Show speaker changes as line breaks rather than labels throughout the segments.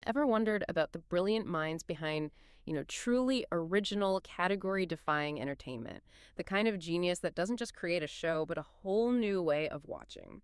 ever wondered about the brilliant minds behind, truly original, category-defying entertainment? The kind of genius that doesn't just create a show, but a whole new way of watching.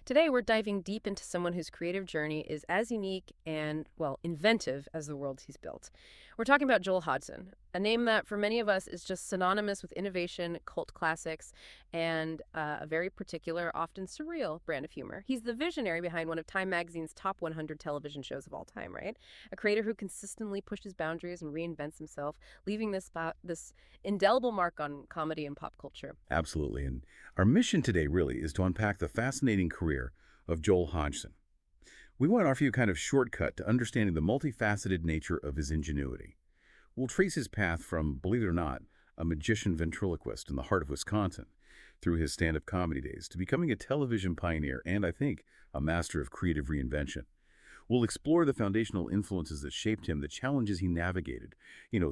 Today, we're diving deep into someone whose creative journey is as unique and, well, inventive as the world he's built. We're talking about Joel Hodgson, a name that for many of us is just synonymous with innovation, cult classics, and a very particular, often surreal brand of humor. He's the visionary behind one of Time Magazine's top 100 television shows of all time, right? A creator who consistently pushes boundaries and reinvents himself, leaving this indelible mark on comedy and pop culture.
Absolutely. And our mission today really is to unpack the fascinating career of Joel Hodgson. We want to offer you a kind of shortcut to understanding the multifaceted nature of his ingenuity. We'll trace his path from, believe it or not, a magician ventriloquist in the heart of Wisconsin, through his stand-up comedy days, to becoming a television pioneer and, I think, a master of creative reinvention. We'll explore the foundational influences that shaped him, the challenges he navigated,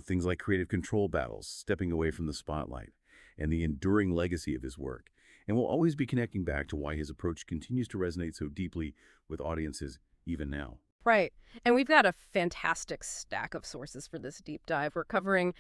things like creative control battles, stepping away from the spotlight, and the enduring legacy of his work. And we'll always be connecting back to why his approach continues to resonate so deeply with audiences even now.
Right. And we've got a fantastic stack of sources for this deep dive. We're covering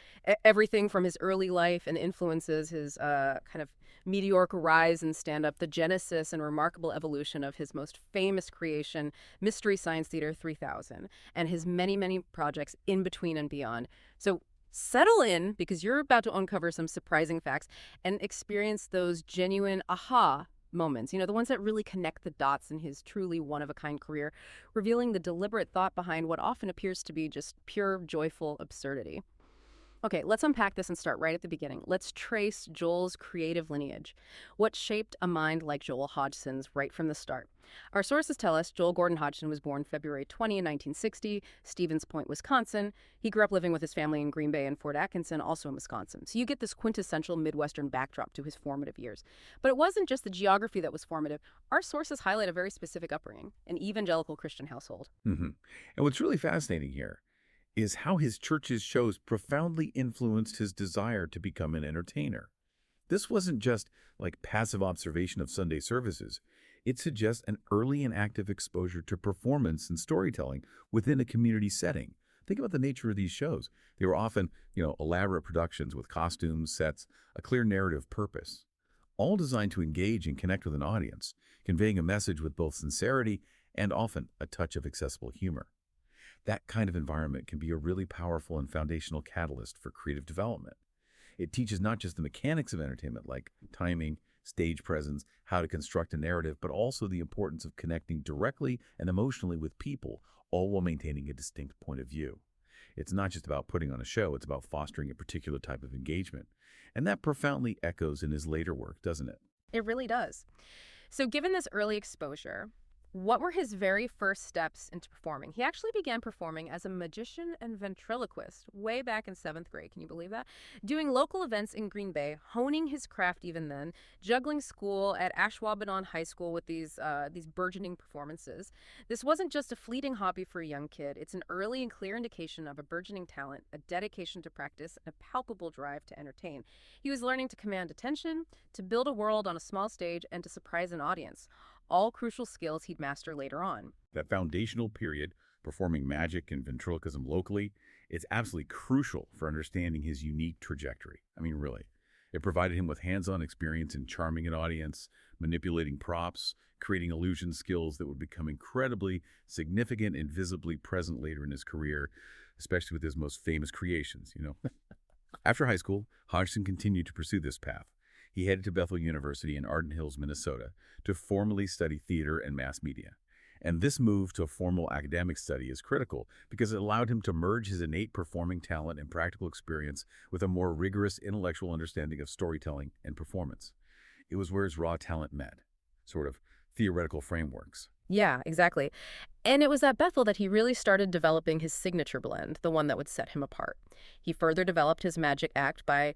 everything from his early life and influences, his kind of meteoric rise in stand-up, the genesis and remarkable evolution of his most famous creation, Mystery Science Theater 3000, and his many, many projects in between and beyond. So settle in, because you're about to uncover some surprising facts and experience those genuine aha moments, the ones that really connect the dots in his truly one-of-a-kind career, revealing the deliberate thought behind what often appears to be just pure, joyful absurdity. Okay, let's unpack this and start right at the beginning. Let's trace Joel's creative lineage. What shaped a mind like Joel Hodgson's right from the start? Our sources tell us Joel Gordon Hodgson was born February 20 in 1960, Stevens Point, Wisconsin. He grew up living with his family in Green Bay and Fort Atkinson, also in Wisconsin. So you get this quintessential Midwestern backdrop to his formative years. But it wasn't just the geography that was formative. Our sources highlight a very specific upbringing, an evangelical Christian household.
And what's really fascinating here is how his church's shows profoundly influenced his desire to become an entertainer. This wasn't just like passive observation of Sunday services. It suggests an early and active exposure to performance and storytelling within a community setting. Think about the nature of these shows. They were often, elaborate productions with costumes, sets, a clear narrative purpose, all designed to engage and connect with an audience, conveying a message with both sincerity and often a touch of accessible humor. That kind of environment can be a really powerful and foundational catalyst for creative development. It teaches not just the mechanics of entertainment, like timing, stage presence, how to construct a narrative, but also the importance of connecting directly and emotionally with people, all while maintaining a distinct point of view. It's not just about putting on a show, it's about fostering a particular type of engagement. And that profoundly echoes in his later work, doesn't it?
It really does. So given this early exposure, what were his very first steps into performing? He actually began performing as a magician and ventriloquist way back in 7th grade. Can you believe that? Doing local events in Green Bay, honing his craft even then, juggling school at Ashwaubenon High School with these burgeoning performances. This wasn't just a fleeting hobby for a young kid. It's an early and clear indication of a burgeoning talent, a dedication to practice, and a palpable drive to entertain. He was learning to command attention, to build a world on a small stage, and to surprise an audience. All crucial skills he'd master later on.
That foundational period, performing magic and ventriloquism locally, is absolutely crucial for understanding his unique trajectory. I mean, really. It provided him with hands-on experience in charming an audience, manipulating props, creating illusion skills that would become incredibly significant and visibly present later in his career, especially with his most famous creations, After high school, Hodgson continued to pursue this path. He headed to Bethel University in Arden Hills, Minnesota, to formally study theater and mass media. And this move to a formal academic study is critical because it allowed him to merge his innate performing talent and practical experience with a more rigorous intellectual understanding of storytelling and performance. It was where his raw talent met, sort of theoretical frameworks.
Yeah, exactly. And it was at Bethel that he really started developing his signature blend, the one that would set him apart. He further developed his magic act by,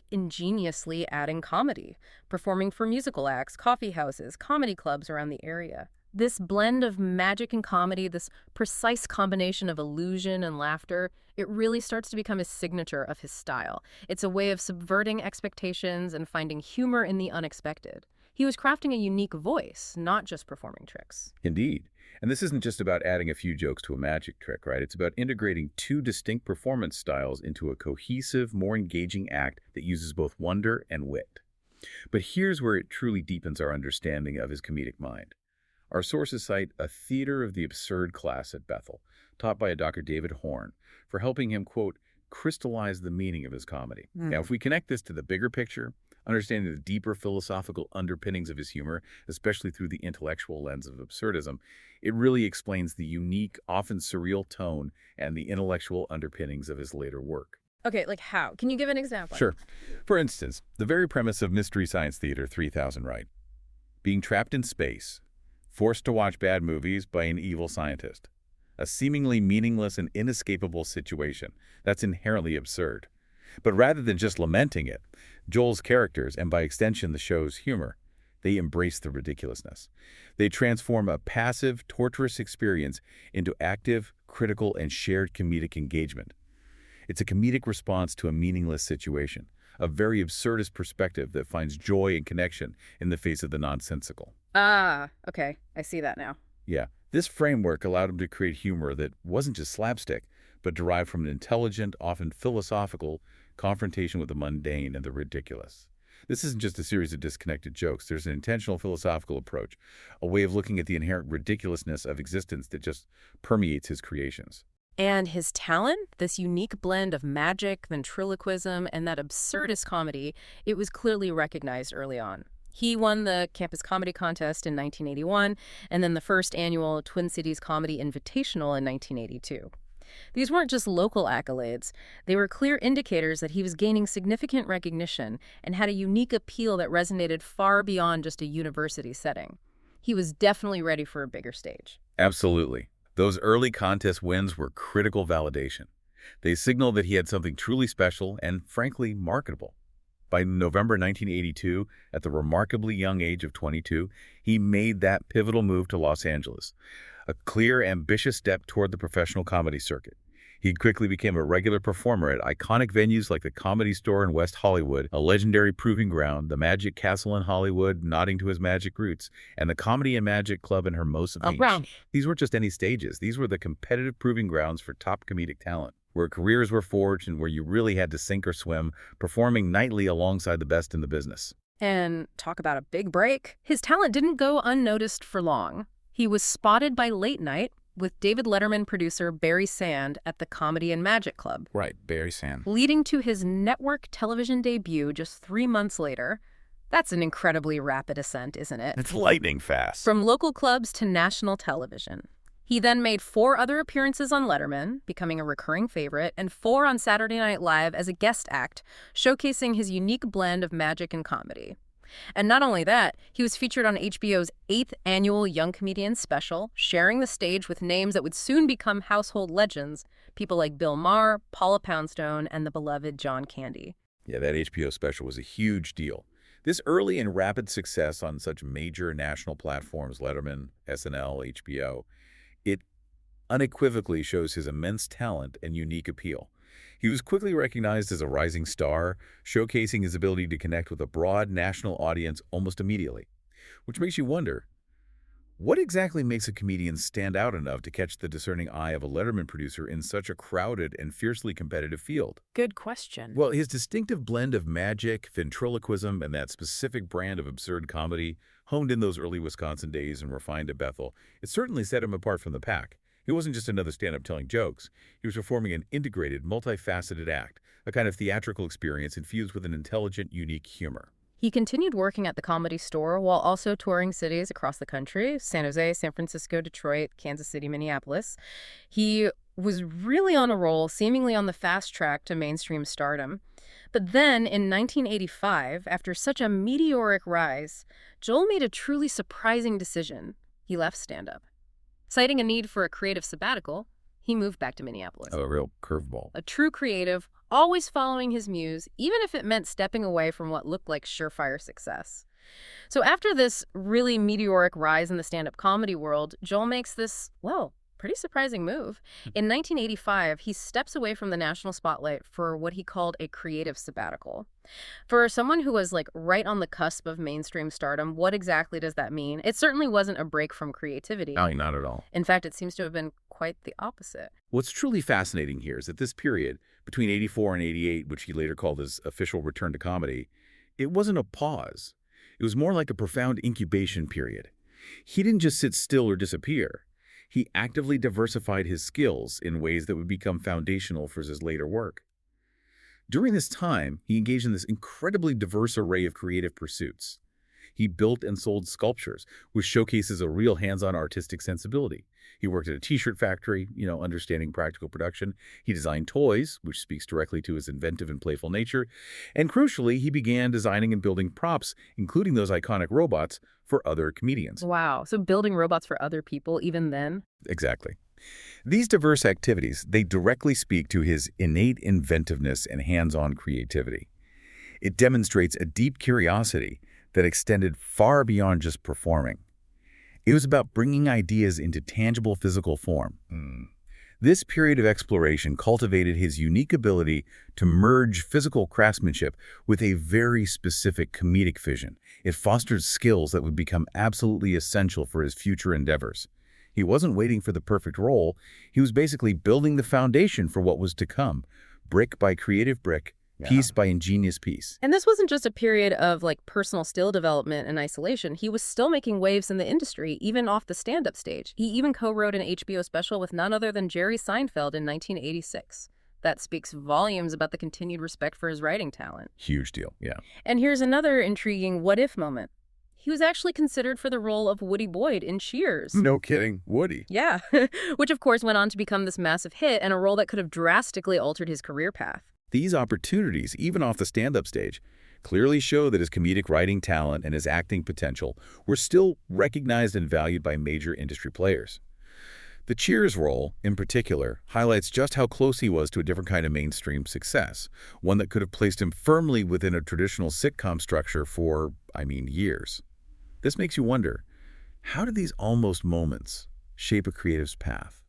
ingeniously adding comedy, performing for musical acts, coffee houses, comedy clubs around the area. This blend of magic and comedy, this precise combination of illusion and laughter, it really starts to become a signature of his style. It's a way of subverting expectations and finding humor in the unexpected. He was crafting a unique voice, not just performing tricks.
Indeed. And this isn't just about adding a few jokes to a magic trick, right? It's about integrating two distinct performance styles into a cohesive, more engaging act that uses both wonder and wit. But here's where it truly deepens our understanding of his comedic mind. Our sources cite a theater of the absurd class at Bethel, taught by a Dr. David Horn, for helping him, quote, crystallize the meaning of his comedy. Now, if we connect this to the bigger picture, understanding the deeper philosophical underpinnings of his humor, especially through the intellectual lens of absurdism, it really explains the unique, often surreal tone and the intellectual underpinnings of his later work.
Okay, like how? Can you give an example?
Sure. For instance, the very premise of Mystery Science Theater 3000, right? Being trapped in space, forced to watch bad movies by an evil scientist. A seemingly meaningless and inescapable situation that's inherently absurd. But rather than just lamenting it, Joel's characters, and by extension the show's humor, they embrace the ridiculousness. They transform a passive, torturous experience into active, critical, and shared comedic engagement. It's a comedic response to a meaningless situation, a very absurdist perspective that finds joy and connection in the face of the nonsensical.
Ah, okay. I see that now.
Yeah, this framework allowed him to create humor that wasn't just slapstick, but derived from an intelligent, often philosophical, confrontation with the mundane and the ridiculous. This isn't just a series of disconnected jokes. There's an intentional philosophical approach, a way of looking at the inherent ridiculousness of existence that just permeates his creations.
And his talent, this unique blend of magic, ventriloquism, and that absurdist comedy, it was clearly recognized early on. He won the Campus Comedy Contest in 1981, and then the first annual Twin Cities Comedy Invitational in 1982. These weren't just local accolades. They were clear indicators that he was gaining significant recognition and had a unique appeal that resonated far beyond just a university setting. He was definitely ready for a bigger stage.
Absolutely. Those early contest wins were critical validation. They signaled that he had something truly special and, frankly, marketable. By November 1982, at the remarkably young age of 22, he made that pivotal move to Los Angeles, a clear, ambitious step toward the professional comedy circuit. He quickly became a regular performer at iconic venues like the Comedy Store in West Hollywood, a legendary proving ground, the Magic Castle in Hollywood, nodding to his magic roots, and the Comedy and Magic Club in Hermosa Beach. These weren't just any stages. These were the competitive proving grounds for top comedic talent, where careers were forged and where you really had to sink or swim, performing nightly alongside the best in the business.
And talk about a big break. His talent didn't go unnoticed for long. He was spotted by Late Night with David Letterman producer Barry Sand at the Comedy and Magic Club.
Right, Barry Sand.
Leading to his network television debut just 3 months later. That's an incredibly rapid ascent, isn't it?
It's lightning fast.
From local clubs to national television. He then made 4 other appearances on Letterman, becoming a recurring favorite, and 4 on Saturday Night Live as a guest act, showcasing his unique blend of magic and comedy. And not only that, he was featured on HBO's 8th annual Young Comedians special, sharing the stage with names that would soon become household legends, people like Bill Maher, Paula Poundstone, and the beloved John Candy.
Yeah, that HBO special was a huge deal. This early and rapid success on such major national platforms, Letterman, SNL, HBO, it unequivocally shows his immense talent and unique appeal. He was quickly recognized as a rising star, showcasing his ability to connect with a broad national audience almost immediately. Which makes you wonder, what exactly makes a comedian stand out enough to catch the discerning eye of a Letterman producer in such a crowded and fiercely competitive field?
Good question.
Well, his distinctive blend of magic, ventriloquism, and that specific brand of absurd comedy, honed in those early Wisconsin days and refined at Bethel, it certainly set him apart from the pack. He wasn't just another stand-up telling jokes. He was performing an integrated, multifaceted act, a kind of theatrical experience infused with an intelligent, unique humor.
He continued working at the Comedy Store while also touring cities across the country, San Jose, San Francisco, Detroit, Kansas City, Minneapolis. He was really on a roll, seemingly on the fast track to mainstream stardom. But then, in 1985, after such a meteoric rise, Joel made a truly surprising decision. He left stand-up. Citing a need for a creative sabbatical, he moved back to Minneapolis.
Oh, a real curveball.
A true creative, always following his muse, even if it meant stepping away from what looked like surefire success. So after this really meteoric rise in the stand-up comedy world, Joel makes this, well, pretty surprising move. In 1985, he steps away from the national spotlight for what he called a creative sabbatical. For someone who was like right on the cusp of mainstream stardom, what exactly does that mean? It certainly wasn't a break from creativity.
No, not at all.
In fact, it seems to have been quite the opposite.
What's truly fascinating here is that this period, between 84 and 88, which he later called his official return to comedy, it wasn't a pause. It was more like a profound incubation period. He didn't just sit still or disappear. He actively diversified his skills in ways that would become foundational for his later work. During this time, he engaged in this incredibly diverse array of creative pursuits. He built and sold sculptures, which showcases a real hands-on artistic sensibility. He worked at a t-shirt factory, understanding practical production. He designed toys, which speaks directly to his inventive and playful nature. And crucially, he began designing and building props, including those iconic robots, for other comedians.
Wow. So building robots for other people even then?
Exactly. These diverse activities, they directly speak to his innate inventiveness and hands-on creativity. It demonstrates a deep curiosity that extended far beyond just performing. It was about bringing ideas into tangible physical form. This period of exploration cultivated his unique ability to merge physical craftsmanship with a very specific comedic vision. It fostered skills that would become absolutely essential for his future endeavors. He wasn't waiting for the perfect role. He was basically building the foundation for what was to come, brick by creative brick, piece by ingenious piece.
And this wasn't just a period of personal skill development and isolation. He was still making waves in the industry, even off the stand-up stage. He even co-wrote an HBO special with none other than Jerry Seinfeld in 1986. That speaks volumes about the continued respect for his writing talent.
Huge deal, yeah.
And here's another intriguing what-if moment. He was actually considered for the role of Woody Boyd in Cheers.
No kidding, Woody.
Yeah, which of course went on to become this massive hit and a role that could have drastically altered his career path.
These opportunities, even off the stand-up stage, clearly show that his comedic writing talent and his acting potential were still recognized and valued by major industry players. The Cheers role, in particular, highlights just how close he was to a different kind of mainstream success, one that could have placed him firmly within a traditional sitcom structure for, years. This makes you wonder, how did these almost moments shape a creative's path?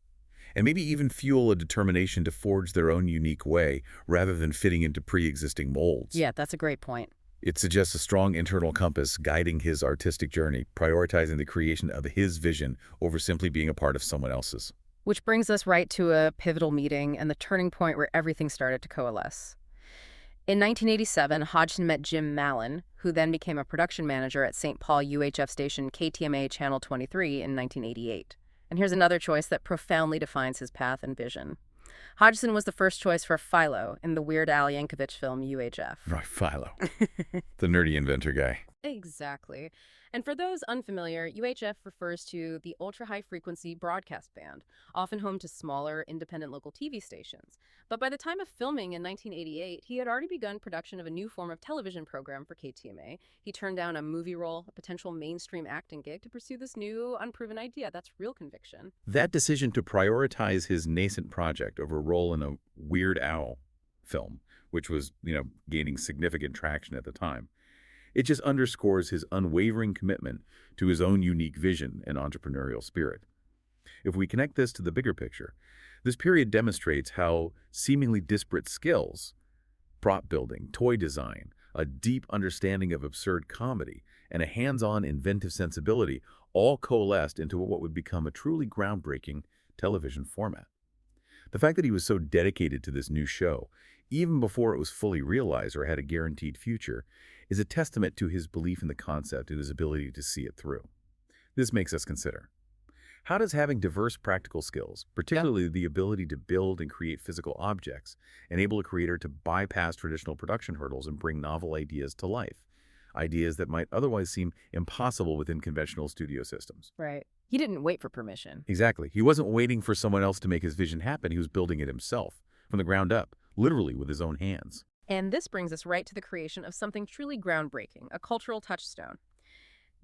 And maybe even fuel a determination to forge their own unique way rather than fitting into pre-existing molds.
Yeah, that's a great point.
It suggests a strong internal compass guiding his artistic journey, prioritizing the creation of his vision over simply being a part of someone else's.
Which brings us right to a pivotal meeting and the turning point where everything started to coalesce. In 1987, Hodgson met Jim Mallon, who then became a production manager at St. Paul UHF station KTMA Channel 23 in 1988. And here's another choice that profoundly defines his path and vision. Hodgson was the first choice for Philo in the Weird Al Yankovic film UHF.
Right, Philo. The nerdy inventor guy.
Exactly. And for those unfamiliar, UHF refers to the ultra-high-frequency broadcast band, often home to smaller, independent local TV stations. But by the time of filming in 1988, he had already begun production of a new form of television program for KTMA. He turned down a movie role, a potential mainstream acting gig, to pursue this new, unproven idea. That's real conviction.
That decision to prioritize his nascent project over a role in a Weird Al film, which was, gaining significant traction at the time, it just underscores his unwavering commitment to his own unique vision and entrepreneurial spirit. If we connect this to the bigger picture, this period demonstrates how seemingly disparate skills, prop building, toy design, a deep understanding of absurd comedy, and a hands-on inventive sensibility all coalesced into what would become a truly groundbreaking television format. The fact that he was so dedicated to this new show, even before it was fully realized or had a guaranteed future, is a testament to his belief in the concept and his ability to see it through. This makes us consider, how does having diverse practical skills, particularly the ability to build and create physical objects, enable a creator to bypass traditional production hurdles and bring novel ideas to life? Ideas that might otherwise seem impossible within conventional studio systems.
Right. He didn't wait for permission.
Exactly. He wasn't waiting for someone else to make his vision happen. He was building it himself, from the ground up, literally with his own hands.
And this brings us right to the creation of something truly groundbreaking, a cultural touchstone.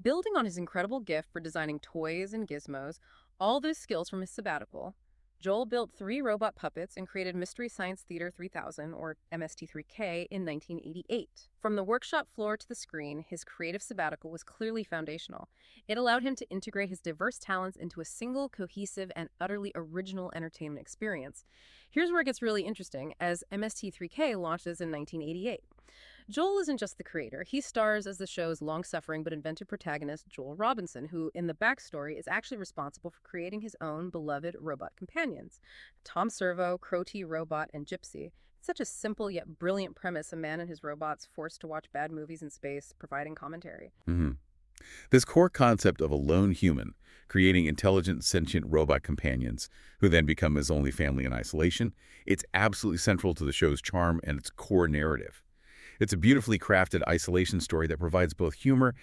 Building on his incredible gift for designing toys and gizmos, all those skills from his sabbatical, Joel built 3 robot puppets and created Mystery Science Theater 3000, or MST3K, in 1988. From the workshop floor to the screen, his creative sabbatical was clearly foundational. It allowed him to integrate his diverse talents into a single, cohesive, and utterly original entertainment experience. Here's where it gets really interesting, as MST3K launches in 1988. Joel isn't just the creator. He stars as the show's long-suffering but inventive protagonist, Joel Robinson, who, in the backstory, is actually responsible for creating his own beloved robot companions. Tom Servo, Crow-T Robot, and Gypsy. It's such a simple yet brilliant premise, a man and his robots forced to watch bad movies in space, providing commentary.
This core concept of a lone human creating intelligent, sentient robot companions who then become his only family in isolation, it's absolutely central to the show's charm and its core narrative. It's a beautifully crafted isolation story that provides both humor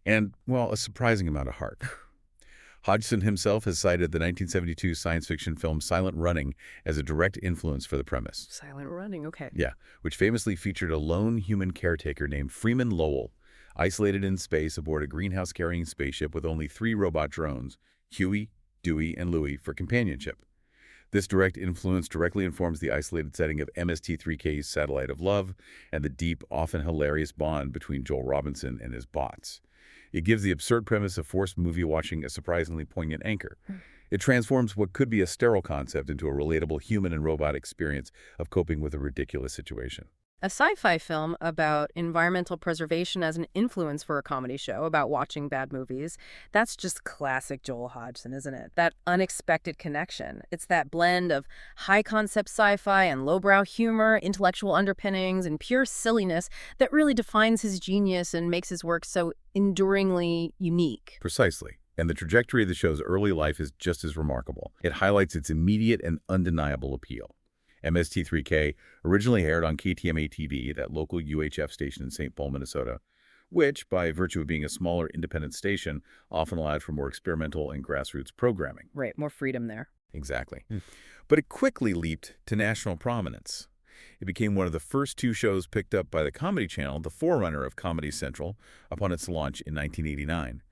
and, well, a surprising amount of heart. Hodgson himself has cited the 1972 science fiction film Silent Running as a direct influence for the premise.
Silent Running, okay.
Yeah, which famously featured a lone human caretaker named Freeman Lowell, isolated in space aboard a greenhouse-carrying spaceship with only 3 robot drones, Huey, Dewey, and Louie, for companionship. This direct influence directly informs the isolated setting of MST3K's Satellite of Love and the deep, often hilarious bond between Joel Robinson and his bots. It gives the absurd premise of forced movie watching a surprisingly poignant anchor. It transforms what could be a sterile concept into a relatable human and robot experience of coping with a ridiculous situation.
A sci-fi film about environmental preservation as an influence for a comedy show about watching bad movies. That's just classic Joel Hodgson, isn't it? That unexpected connection. It's that blend of high-concept sci-fi and lowbrow humor, intellectual underpinnings, and pure silliness that really defines his genius and makes his work so enduringly unique.
Precisely. And the trajectory of the show's early life is just as remarkable. It highlights its immediate and undeniable appeal. MST3K originally aired on KTMA TV, that local UHF station in St. Paul, Minnesota, which, by virtue of being a smaller independent station, often allowed for more experimental and grassroots programming.
Right, more freedom there.
Exactly. But it quickly leaped to national prominence. It became one of the first 2 shows picked up by the Comedy Channel, the forerunner of Comedy Central, upon its launch in 1989.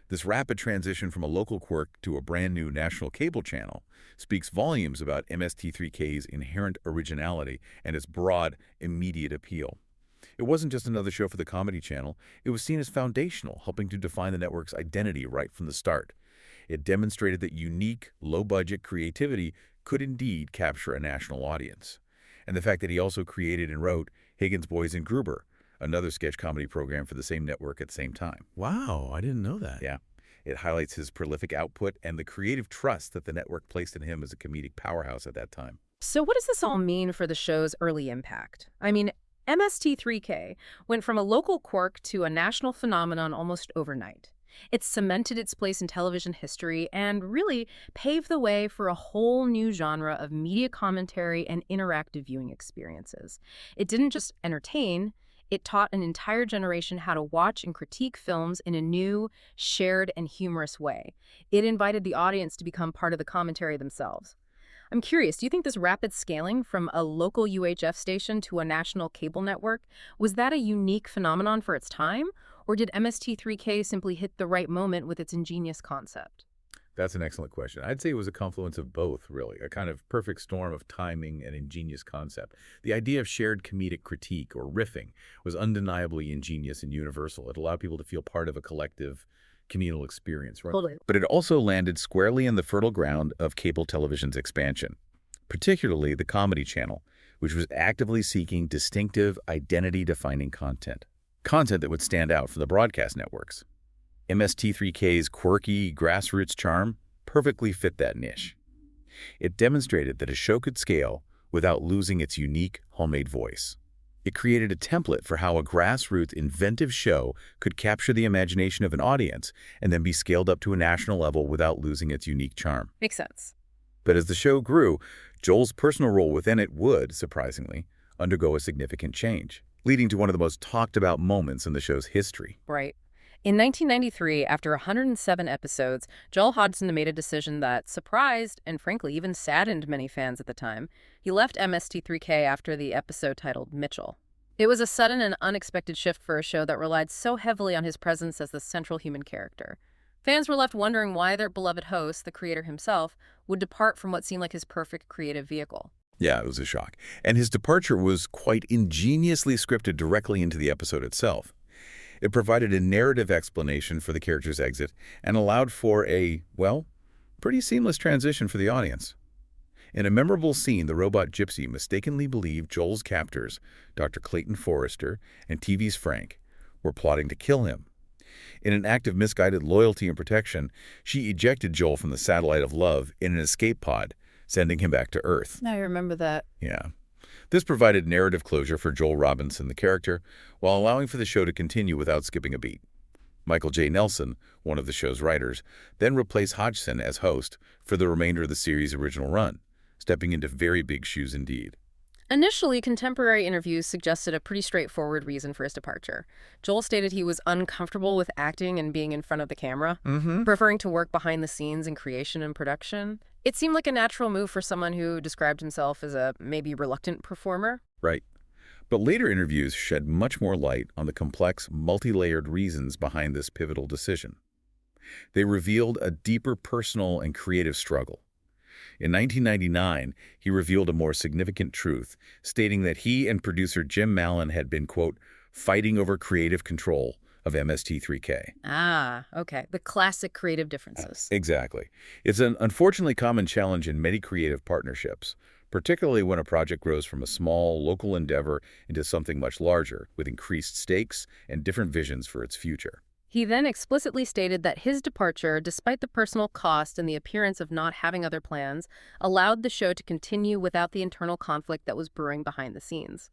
This rapid transition from a local quirk to a brand new national cable channel speaks volumes about MST3K's inherent originality and its broad, immediate appeal. It wasn't just another show for the Comedy Channel. It was seen as foundational, helping to define the network's identity right from the start. It demonstrated that unique, low-budget creativity could indeed capture a national audience. And the fact that he also created and wrote Higgins, Boys and Gruber, another sketch comedy program for the same network at the same time.
Wow, I didn't know that.
Yeah. It highlights his prolific output and the creative trust that the network placed in him as a comedic powerhouse at that time.
So what does this all mean for the show's early impact? I mean, MST3K went from a local quirk to a national phenomenon almost overnight. It cemented its place in television history and really paved the way for a whole new genre of media commentary and interactive viewing experiences. It didn't just entertain. It taught an entire generation how to watch and critique films in a new, shared, and humorous way. It invited the audience to become part of the commentary themselves. I'm curious, do you think this rapid scaling from a local UHF station to a national cable network, was that a unique phenomenon for its time? Or did MST3K simply hit the right moment with its ingenious concept?
That's an excellent question. I'd say it was a confluence of both, really, a kind of perfect storm of timing and ingenious concept. The idea of shared comedic critique, or riffing, was undeniably ingenious and universal. It allowed people to feel part of a collective communal experience. Right?
Totally.
But it also landed squarely in the fertile ground of cable television's expansion, particularly the Comedy Channel, which was actively seeking distinctive, identity-defining content. Content that would stand out from the broadcast networks. MST3K's quirky, grassroots charm perfectly fit that niche. It demonstrated that a show could scale without losing its unique, homemade voice. It created a template for how a grassroots, inventive show could capture the imagination of an audience and then be scaled up to a national level without losing its unique charm.
Makes sense.
But as the show grew, Joel's personal role within it would, surprisingly, undergo a significant change, leading to one of the most talked-about moments in the show's history.
Right. In 1993, after 107 episodes, Joel Hodgson made a decision that surprised and frankly even saddened many fans at the time. He left MST3K after the episode titled Mitchell. It was a sudden and unexpected shift for a show that relied so heavily on his presence as the central human character. Fans were left wondering why their beloved host, the creator himself, would depart from what seemed like his perfect creative vehicle.
Yeah, it was a shock. And his departure was quite ingeniously scripted directly into the episode itself. It provided a narrative explanation for the character's exit and allowed for a, well, pretty seamless transition for the audience. In a memorable scene, the robot gypsy mistakenly believed Joel's captors, Dr. Clayton Forrester and TV's Frank, were plotting to kill him. In an act of misguided loyalty and protection, she ejected Joel from the satellite of love in an escape pod, sending him back to Earth.
I remember that.
Yeah. This provided narrative closure for Joel Robinson, the character, while allowing for the show to continue without skipping a beat. Michael J. Nelson, one of the show's writers, then replaced Hodgson as host for the remainder of the series' original run, stepping into very big shoes indeed.
Initially, contemporary interviews suggested a pretty straightforward reason for his departure. Joel stated he was uncomfortable with acting and being in front of the camera, preferring to work behind the scenes in creation and production. It seemed like a natural move for someone who described himself as a maybe reluctant performer.
Right. But later interviews shed much more light on the complex, multi-layered reasons behind this pivotal decision. They revealed a deeper personal and creative struggle. In 1999, he revealed a more significant truth, stating that he and producer Jim Mallon had been, quote, fighting over creative control of MST3K.
Ah, okay. The classic creative differences.
Exactly. It's an unfortunately common challenge in many creative partnerships, particularly when a project grows from a small, local endeavor into something much larger, with increased stakes and different visions for its future.
He then explicitly stated that his departure, despite the personal cost and the appearance of not having other plans, allowed the show to continue without the internal conflict that was brewing behind the scenes.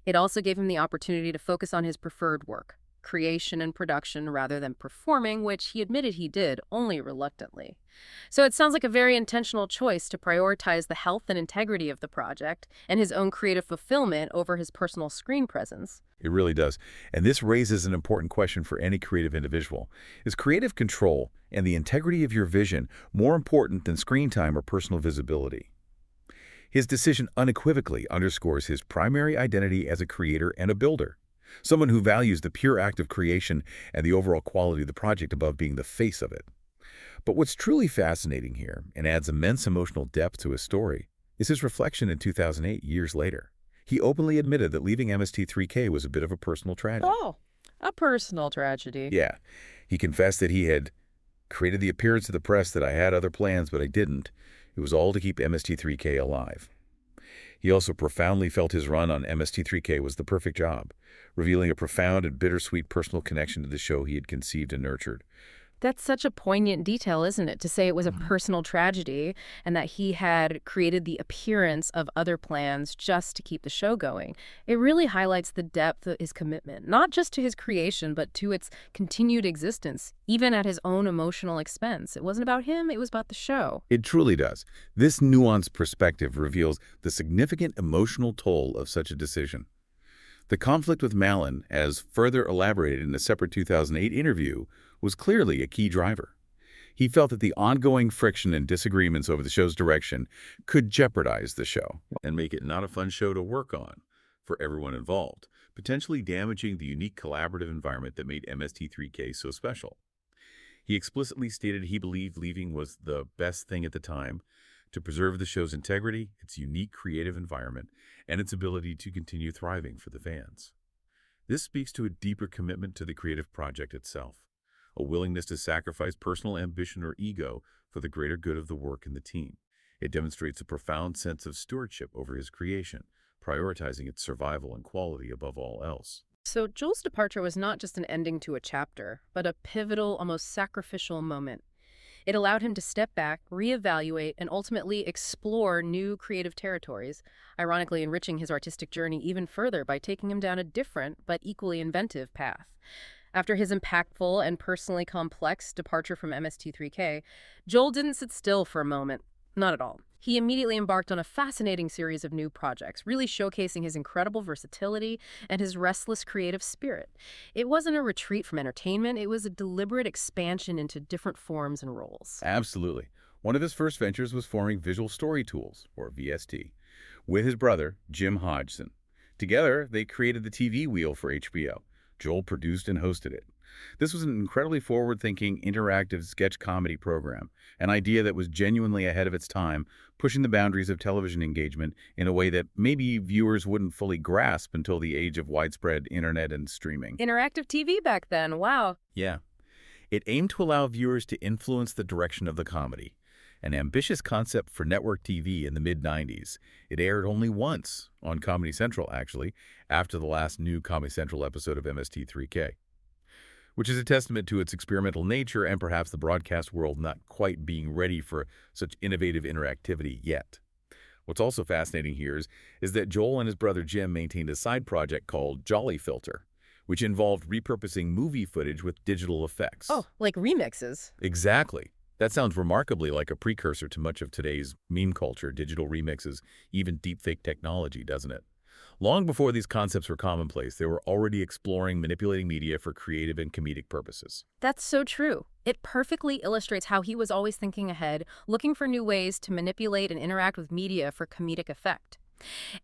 It also gave him the opportunity to focus on his preferred work, creation and production rather than performing, which he admitted he did, only reluctantly. So it sounds like a very intentional choice to prioritize the health and integrity of the project and his own creative fulfillment over his personal screen presence.
It really does. And this raises an important question for any creative individual. Is creative control and the integrity of your vision more important than screen time or personal visibility? His decision unequivocally underscores his primary identity as a creator and a builder, someone who values the pure act of creation and the overall quality of the project above being the face of it. But what's truly fascinating here, and adds immense emotional depth to his story, is his reflection in 2008, years later. He openly admitted that leaving MST3K was a bit of a personal tragedy.
Oh, a personal tragedy.
Yeah. He confessed that he had created the appearance to the press that I had other plans, but I didn't. It was all to keep MST3K alive. He also profoundly felt his run on MST3K was the perfect job, revealing a profound and bittersweet personal connection to the show he had conceived and nurtured.
That's such a poignant detail, isn't it? To say it was a personal tragedy and that he had created the appearance of other plans just to keep the show going. It really highlights the depth of his commitment, not just to his creation, but to its continued existence, even at his own emotional expense. It wasn't about him, it was about the show.
It truly does. This nuanced perspective reveals the significant emotional toll of such a decision. The conflict with Mallon, as further elaborated in a separate 2008 interview, was clearly a key driver. He felt that the ongoing friction and disagreements over the show's direction could jeopardize the show and make it not a fun show to work on for everyone involved, potentially damaging the unique collaborative environment that made MST3K so special. He explicitly stated he believed leaving was the best thing at the time to preserve the show's integrity, its unique creative environment, and its ability to continue thriving for the fans. This speaks to a deeper commitment to the creative project itself, a willingness to sacrifice personal ambition or ego for the greater good of the work and the team. It demonstrates a profound sense of stewardship over his creation, prioritizing its survival and quality above all else.
So Joel's departure was not just an ending to a chapter, but a pivotal, almost sacrificial moment. It allowed him to step back, reevaluate, and ultimately explore new creative territories, ironically enriching his artistic journey even further by taking him down a different but equally inventive path. After his impactful and personally complex departure from MST3K, Joel didn't sit still for a moment. Not at all. He immediately embarked on a fascinating series of new projects, really showcasing his incredible versatility and his restless creative spirit. It wasn't a retreat from entertainment, it was a deliberate expansion into different forms and roles.
Absolutely. One of his first ventures was forming Visual Story Tools, or VST, with his brother, Jim Hodgson. Together, they created the TV wheel for HBO. Joel produced and hosted it, This was an incredibly forward-thinking, interactive sketch comedy program, an idea that was genuinely ahead of its time, pushing the boundaries of television engagement in a way that maybe viewers wouldn't fully grasp until the age of widespread internet and streaming.
Interactive TV back then, wow.
Yeah. It aimed to allow viewers to influence the direction of the comedy, an ambitious concept for network TV in the mid-90s. It aired only once, on Comedy Central actually, after the last new Comedy Central episode of MST3K, which is a testament to its experimental nature and perhaps the broadcast world not quite being ready for such innovative interactivity yet. What's also fascinating here is that Joel and his brother Jim maintained a side project called Jolly Filter, which involved repurposing movie footage with digital effects.
Oh, like remixes.
Exactly. That sounds remarkably like a precursor to much of today's meme culture, digital remixes, even deepfake technology, doesn't it? Long before these concepts were commonplace, they were already exploring manipulating media for creative and comedic purposes.
That's so true. It perfectly illustrates how he was always thinking ahead, looking for new ways to manipulate and interact with media for comedic effect.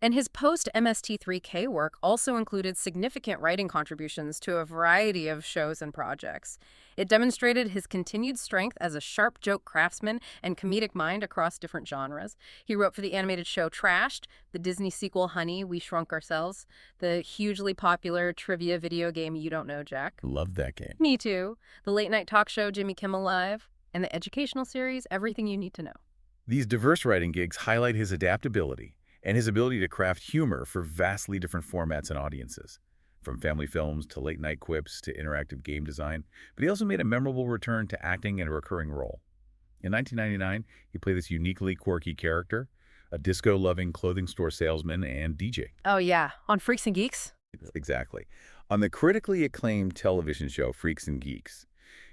And his post-MST3K work also included significant writing contributions to a variety of shows and projects. It demonstrated his continued strength as a sharp joke craftsman and comedic mind across different genres. He wrote for the animated show Trashed, the Disney sequel Honey, We Shrunk Ourselves, the hugely popular trivia video game You Don't Know, Jack.
Love that game.
Me too. The late-night talk show Jimmy Kimmel Live, and the educational series Everything You Need to Know.
These diverse writing gigs highlight his adaptability and his ability to craft humor for vastly different formats and audiences, from family films to late-night quips to interactive game design. But he also made a memorable return to acting in a recurring role. In 1999, he played this uniquely quirky character, a disco-loving clothing store salesman and DJ.
Oh yeah, on Freaks and Geeks?
Exactly. On the critically acclaimed television show Freaks and Geeks.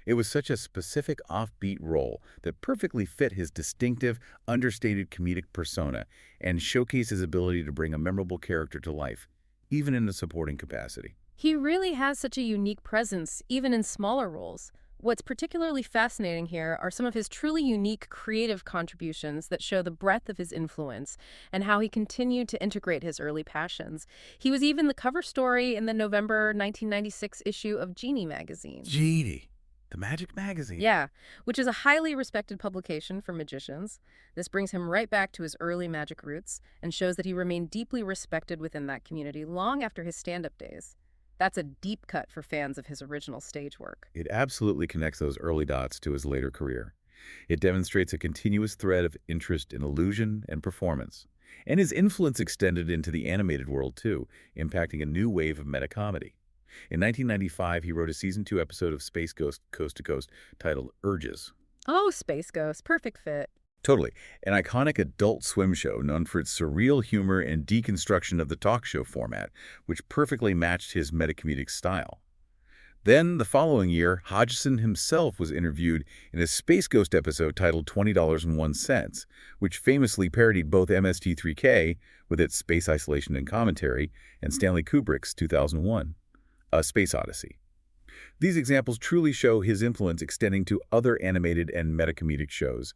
It was such a specific offbeat role that perfectly fit his distinctive, understated comedic persona and showcased his ability to bring a memorable character to life, even in a supporting capacity.
He really has such a unique presence, even in smaller roles. What's particularly fascinating here are some of his truly unique creative contributions that show the breadth of his influence and how he continued to integrate his early passions. He was even the cover story in the November 1996 issue of Genie magazine.
Genie. The Magic Magazine.
Yeah, which is a highly respected publication for magicians. This brings him right back to his early magic roots and shows that he remained deeply respected within that community long after his stand-up days. That's a deep cut for fans of his original stage work.
It absolutely connects those early dots to his later career. It demonstrates a continuous thread of interest in illusion and performance. And his influence extended into the animated world, too, impacting a new wave of meta-comedy. In 1995, he wrote a Season 2 episode of Space Ghost Coast to Coast titled Urges.
Oh, Space Ghost. Perfect fit.
Totally. An iconic adult swim show known for its surreal humor and deconstruction of the talk show format, which perfectly matched his metacomedic style. Then, the following year, Hodgson himself was interviewed in a Space Ghost episode titled $20.01, which famously parodied both MST3K, with its space isolation and commentary, and Stanley Kubrick's 2001. A Space Odyssey. These examples truly show his influence extending to other animated and metacomedic shows,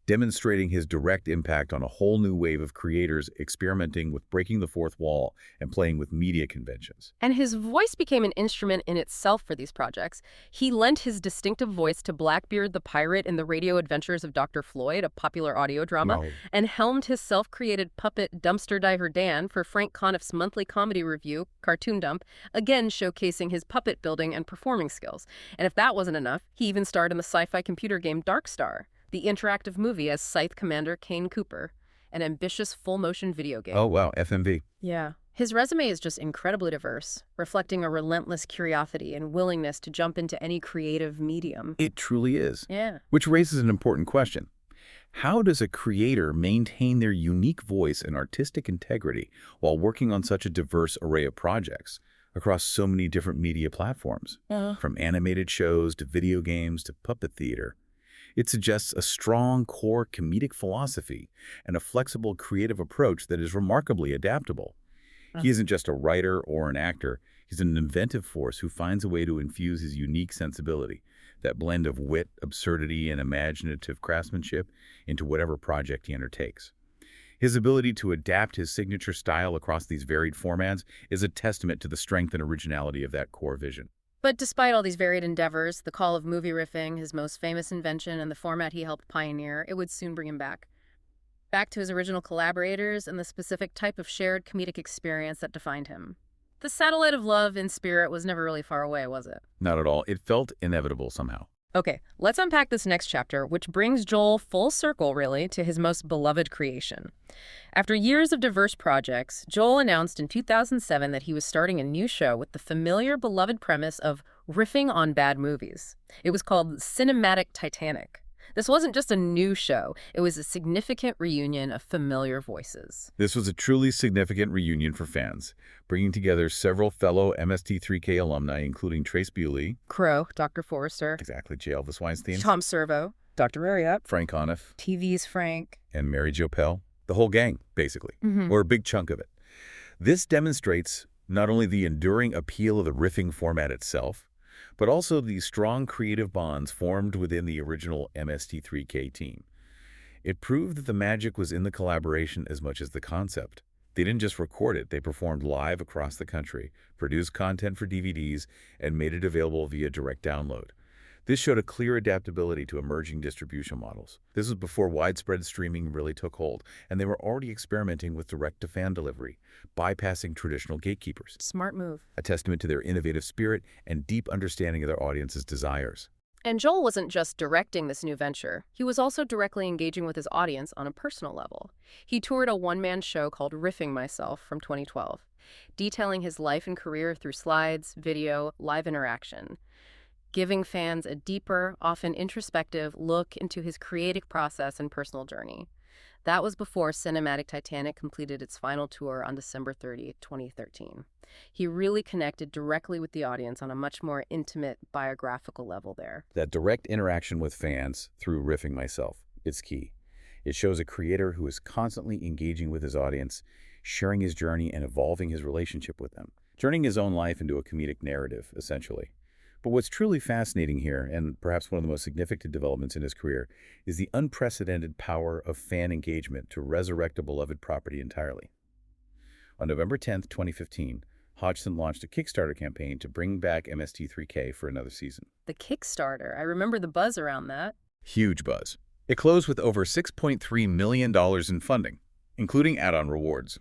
demonstrating his direct impact on a whole new wave of creators experimenting with breaking the fourth wall and playing with media conventions.
And his voice became an instrument in itself for these projects. He lent his distinctive voice to Blackbeard the Pirate in the Radio Adventures of Dr. Floyd, a popular audio drama, and helmed his self-created puppet Dumpster Diver Dan for Frank Conniff's monthly comedy review, Cartoon Dump, again showcasing his puppet building and performing skills. And if that wasn't enough, he even starred in the sci-fi computer game Dark Star, the interactive movie as Scythe Commander Kane Cooper, an ambitious full-motion video game.
Oh, wow, FMV.
Yeah. His resume is just incredibly diverse, reflecting a relentless curiosity and willingness to jump into any creative medium.
It truly is.
Yeah.
Which raises an important question. How does a creator maintain their unique voice and artistic integrity while working on such a diverse array of projects across so many different media platforms? From animated shows to video games to puppet theater. It suggests a strong core comedic philosophy and a flexible creative approach that is remarkably adaptable. He isn't just a writer or an actor. He's an inventive force who finds a way to infuse his unique sensibility, that blend of wit, absurdity, and imaginative craftsmanship, into whatever project he undertakes. His ability to adapt his signature style across these varied formats is a testament to the strength and originality of that core vision.
But despite all these varied endeavors, the call of movie riffing, his most famous invention and the format he helped pioneer, it would soon bring him back to his original collaborators and the specific type of shared comedic experience that defined him. The satellite of love in spirit was never really far away, was it?
Not at all. It felt inevitable somehow.
Okay, let's unpack this next chapter, which brings Joel full circle, really, to his most beloved creation. After years of diverse projects, Joel announced in 2007 that he was starting a new show with the familiar, beloved premise of riffing on bad movies. It was called Cinematic Titanic. This wasn't just a new show. It was a significant reunion of familiar voices.
This was a truly significant reunion for fans, bringing together several fellow MST3K alumni, including Trace Bewley,
Crow, Dr. Forrester,
exactly, J. Elvis Weinstein,
Tom Servo, Dr. Ariap,
Frank Conniff,
TV's Frank,
and Mary Jo Pell. The whole gang, basically,
Mm-hmm.
or a big chunk of it. This demonstrates not only the enduring appeal of the riffing format itself, but also the strong creative bonds formed within the original MST3K team. It proved that the magic was in the collaboration as much as the concept. They didn't just record it, they performed live across the country, produced content for DVDs, and made it available via direct download. This showed a clear adaptability to emerging distribution models. This was before widespread streaming really took hold, and they were already experimenting with direct-to-fan delivery, bypassing traditional gatekeepers.
Smart move.
A testament to their innovative spirit and deep understanding of their audience's desires.
And Joel wasn't just directing this new venture. He was also directly engaging with his audience on a personal level. He toured a one-man show called Riffing Myself from 2012, detailing his life and career through slides, video, live interaction, giving fans a deeper, often introspective look into his creative process and personal journey. That was before Cinematic Titanic completed its final tour on December 30, 2013. He really connected directly with the audience on a much more intimate, biographical level there.
That direct interaction with fans through Riffing Myself is key. It shows a creator who is constantly engaging with his audience, sharing his journey and evolving his relationship with them, turning his own life into a comedic narrative, essentially. But what's truly fascinating here, and perhaps one of the most significant developments in his career, is the unprecedented power of fan engagement to resurrect a beloved property entirely. On November 10, 2015, Hodgson launched a Kickstarter campaign to bring back MST3K for another season.
The Kickstarter, I remember the buzz around that.
Huge buzz. It closed with over $6.3 million in funding, including add-on rewards.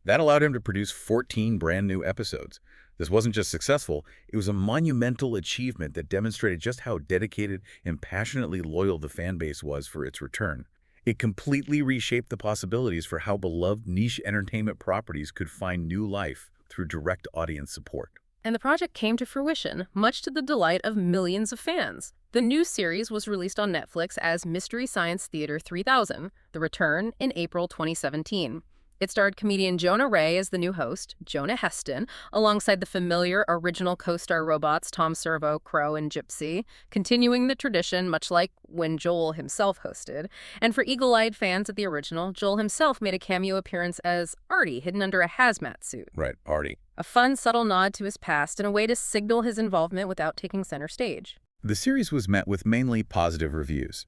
That allowed him to produce 14 brand new episodes. This wasn't just successful, it was a monumental achievement that demonstrated just how dedicated and passionately loyal the fan base was for its return. It completely reshaped the possibilities for how beloved niche entertainment properties could find new life through direct audience support.
And the project came to fruition, much to the delight of millions of fans. The new series was released on Netflix as Mystery Science Theater 3000, The Return, in April 2017. It starred comedian Jonah Ray as the new host, Jonah Heston, alongside the familiar original co-star robots Tom Servo, Crow, and Gypsy, continuing the tradition much like when Joel himself hosted. And for eagle-eyed fans of the original, Joel himself made a cameo appearance as Artie, hidden under a hazmat suit.
Right, Artie.
A fun, subtle nod to his past and a way to signal his involvement without taking center stage.
The series was met with mainly positive reviews,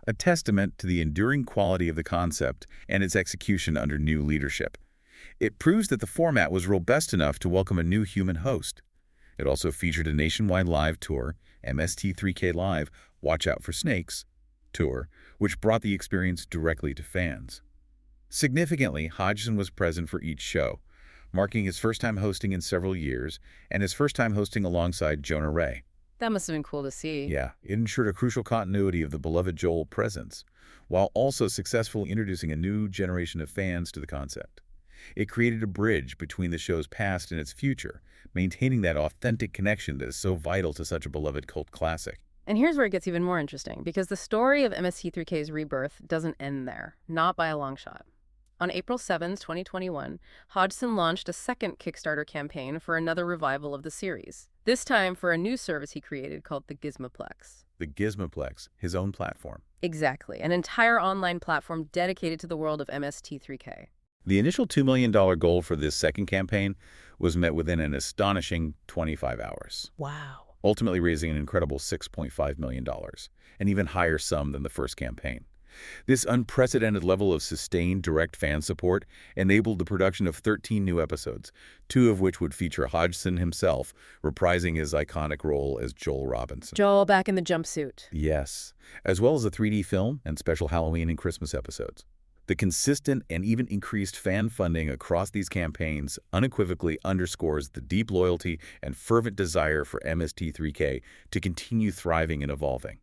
a testament to the enduring quality of the concept and its execution under new leadership. It proves that the format was robust enough to welcome a new human host. It also featured a nationwide live tour, MST3K Live Watch Out for Snakes tour, which brought the experience directly to fans. Significantly, Hodgson was present for each show, marking his first time hosting in several years and his first time hosting alongside Jonah Ray.
That must have been cool to see.
Yeah, it ensured a crucial continuity of the beloved Joel presence, while also successfully introducing a new generation of fans to the concept. It created a bridge between the show's past and its future, maintaining that authentic connection that is so vital to such a beloved cult classic.
And here's where it gets even more interesting, because the story of MST3K's rebirth doesn't end there, not by a long shot. On April 7, 2021, Hodgson launched a second Kickstarter campaign for another revival of the series, this time for a new service he created called the Gizmoplex.
The Gizmoplex, his own platform.
Exactly, an entire online platform dedicated to the world of MST3K.
The initial $2 million goal for this second campaign was met within an astonishing 25 hours.
Wow.
Ultimately raising an incredible $6.5 million, an even higher sum than the first campaign. This unprecedented level of sustained direct fan support enabled the production of 13 new episodes, 2 of which would feature Hodgson himself, reprising his iconic role as Joel Robinson.
Joel back in the jumpsuit.
Yes, as well as a 3D film and special Halloween and Christmas episodes. The consistent and even increased fan funding across these campaigns unequivocally underscores the deep loyalty and fervent desire for MST3K to continue thriving and evolving.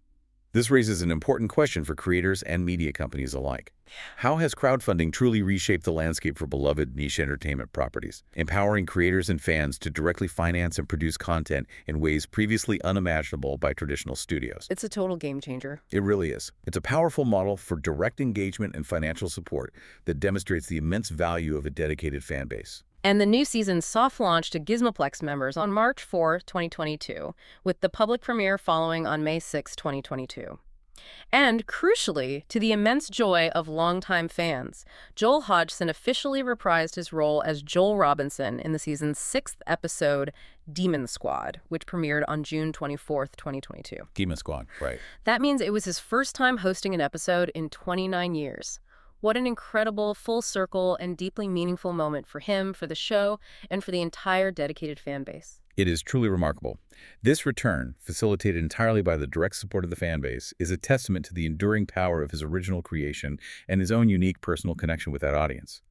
This raises an important question for creators and media companies alike. How has crowdfunding truly reshaped the landscape for beloved niche entertainment properties, empowering creators and fans to directly finance and produce content in ways previously unimaginable by traditional studios?
It's a total game changer.
It really is. It's a powerful model for direct engagement and financial support that demonstrates the immense value of a dedicated fan base.
And the new season soft launched to Gizmoplex members on March 4, 2022, with the public premiere following on May 6, 2022. And, crucially, to the immense joy of longtime fans, Joel Hodgson officially reprised his role as Joel Robinson in the season's 6th episode, Demon Squad, which premiered on June 24, 2022.
Demon Squad, right.
That means it was his first time hosting an episode in 29 years. What an incredible, full circle, and deeply meaningful moment for him, for the show, and for the entire dedicated fan base.
It is truly remarkable. This return, facilitated entirely by the direct support of the fan base, is a testament to the enduring power of his original creation and his own unique personal connection with that audience.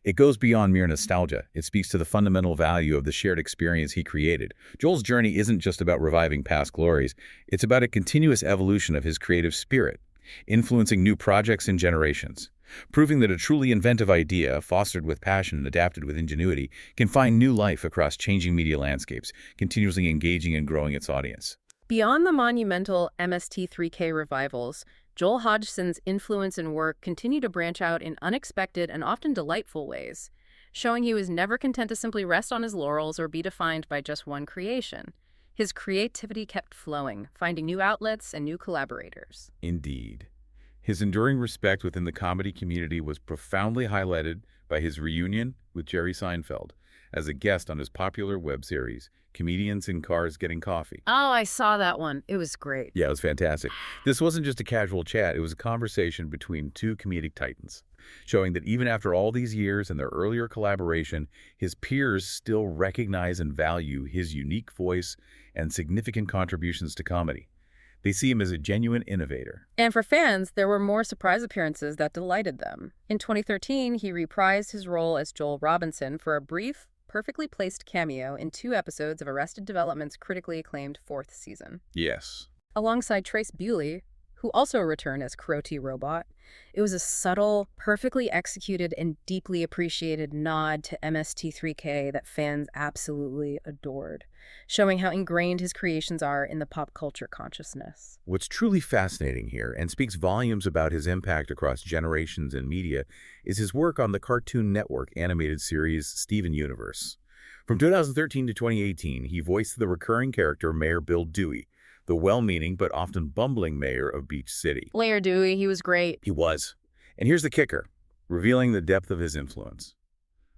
It goes beyond mere nostalgia. It speaks to the fundamental value of the shared experience he created. Joel's journey isn't just about reviving past glories. It's about a continuous evolution of his creative spirit, influencing new projects and generations, proving that a truly inventive idea, fostered with passion and adapted with ingenuity, can find new life across changing media landscapes, continuously engaging and growing its audience.
Beyond the monumental MST3K revivals, Joel Hodgson's influence and work continue to branch out in unexpected and often delightful ways, showing he was never content to simply rest on his laurels or be defined by just one creation. His creativity kept flowing, finding new outlets and new collaborators.
Indeed. His enduring respect within the comedy community was profoundly highlighted by his reunion with Jerry Seinfeld as a guest on his popular web series, Comedians in Cars Getting Coffee.
Oh, I saw that one. It was great.
Yeah, it was fantastic. This wasn't just a casual chat. It was a conversation between two comedic titans, showing that even after all these years and their earlier collaboration, his peers still recognize and value his unique voice and significant contributions to comedy. They see him as a genuine innovator.
And for fans, there were more surprise appearances that delighted them. In 2013, he reprised his role as Joel Robinson for a brief, perfectly placed cameo in 2 episodes of Arrested Development's critically acclaimed 4th season.
Yes.
Alongside Trace Bewley, who also returned as Crow T. Robot, it was a subtle, perfectly executed, and deeply appreciated nod to MST3K that fans absolutely adored, showing how ingrained his creations are in the pop culture consciousness.
What's truly fascinating here, and speaks volumes about his impact across generations and media, is his work on the Cartoon Network animated series Steven Universe. From 2013 to 2018, he voiced the recurring character Mayor Bill Dewey, the well-meaning but often bumbling mayor of Beach City.
Mayor Dewey, he was great.
He was. And here's the kicker, revealing the depth of his influence.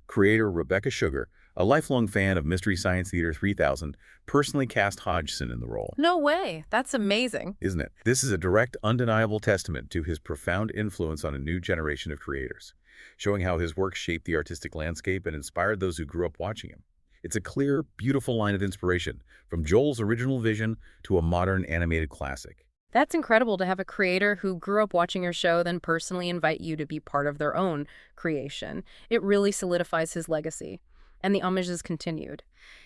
Creator Rebecca Sugar, a lifelong fan of Mystery Science Theater 3000, personally cast Hodgson in the role.
No way. That's amazing.
Isn't it? This is a direct, undeniable testament to his profound influence on a new generation of creators, showing how his work shaped the artistic landscape and inspired those who grew up watching him. It's a clear, beautiful line of inspiration, from Joel's original vision to a modern animated classic.
That's incredible to have a creator who grew up watching your show then personally invite you to be part of their own creation. It really solidifies his legacy. And the homages continued.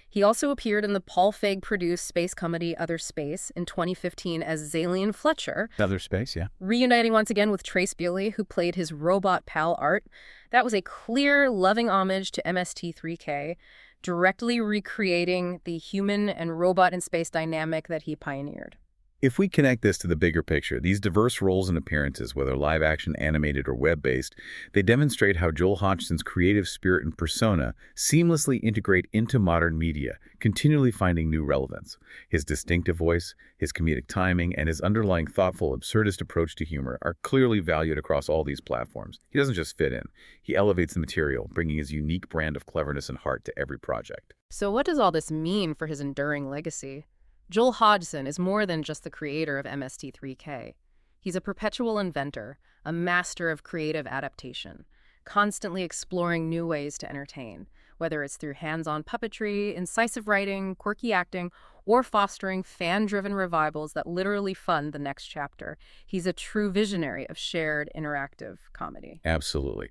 He also appeared in the Paul Feig-produced space comedy Other Space in 2015 as Zalian Fletcher.
Other Space, yeah.
Reuniting once again with Trace Bewley, who played his robot pal Art. That was a clear, loving homage to MST3K, directly recreating the human and robot in space dynamic that he pioneered.
If we connect this to the bigger picture, these diverse roles and appearances, whether live-action, animated, or web-based, they demonstrate how Joel Hodgson's creative spirit and persona seamlessly integrate into modern media, continually finding new relevance. His distinctive voice, his comedic timing, and his underlying thoughtful, absurdist approach to humor are clearly valued across all these platforms. He doesn't just fit in. He elevates the material, bringing his unique brand of cleverness and heart to every project.
So what does all this mean for his enduring legacy? Joel Hodgson is more than just the creator of MST3K. He's a perpetual inventor, a master of creative adaptation, constantly exploring new ways to entertain, whether it's through hands-on puppetry, incisive writing, quirky acting, or fostering fan-driven revivals that literally fund the next chapter. He's a true visionary of shared interactive comedy.
Absolutely.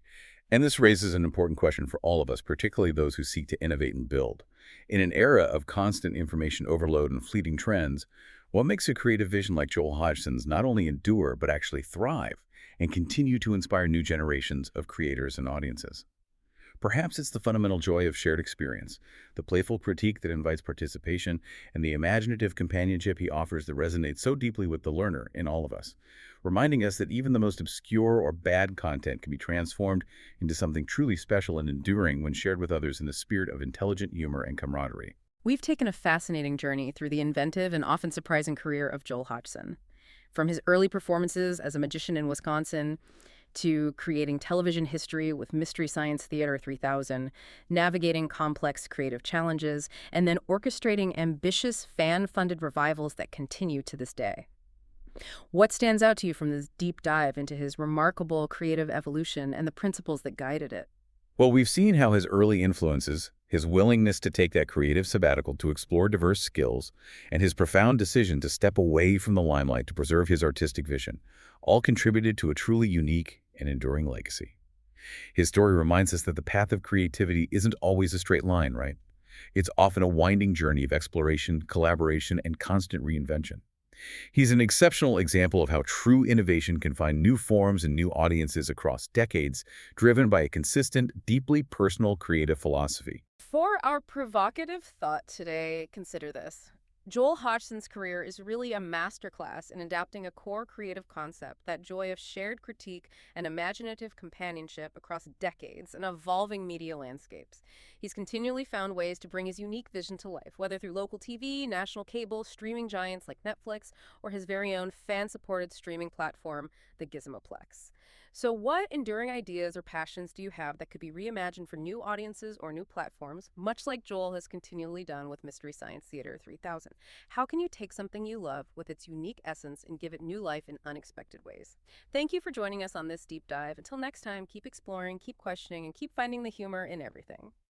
And this raises an important question for all of us, particularly those who seek to innovate and build. In an era of constant information overload and fleeting trends, what makes a creative vision like Joel Hodgson's not only endure, but actually thrive and continue to inspire new generations of creators and audiences? Perhaps it's the fundamental joy of shared experience, the playful critique that invites participation, and the imaginative companionship he offers that resonates so deeply with the learner in all of us, reminding us that even the most obscure or bad content can be transformed into something truly special and enduring when shared with others in the spirit of intelligent humor and camaraderie.
We've taken a fascinating journey through the inventive and often surprising career of Joel Hodgson. From his early performances as a magician in Wisconsin to creating television history with Mystery Science Theater 3000, navigating complex creative challenges, and then orchestrating ambitious fan-funded revivals that continue to this day. What stands out to you from this deep dive into his remarkable creative evolution and the principles that guided it?
Well, we've seen how his early influences, his willingness to take that creative sabbatical to explore diverse skills, and his profound decision to step away from the limelight to preserve his artistic vision, all contributed to a truly unique and enduring legacy. His story reminds us that the path of creativity isn't always a straight line, right? It's often a winding journey of exploration, collaboration, and constant reinvention. He's an exceptional example of how true innovation can find new forms and new audiences across decades, driven by a consistent, deeply personal creative philosophy.
For our provocative thought today, consider this. Joel Hodgson's career is really a masterclass in adapting a core creative concept, that joy of shared critique and imaginative companionship across decades and evolving media landscapes. He's continually found ways to bring his unique vision to life, whether through local TV, national cable, streaming giants like Netflix, or his very own fan-supported streaming platform, the Gizmoplex. So what enduring ideas or passions do you have that could be reimagined for new audiences or new platforms, much like Joel has continually done with Mystery Science Theater 3000? How can you take something you love with its unique essence and give it new life in unexpected ways? Thank you for joining us on this deep dive. Until next time, keep exploring, keep questioning, and keep finding the humor in everything.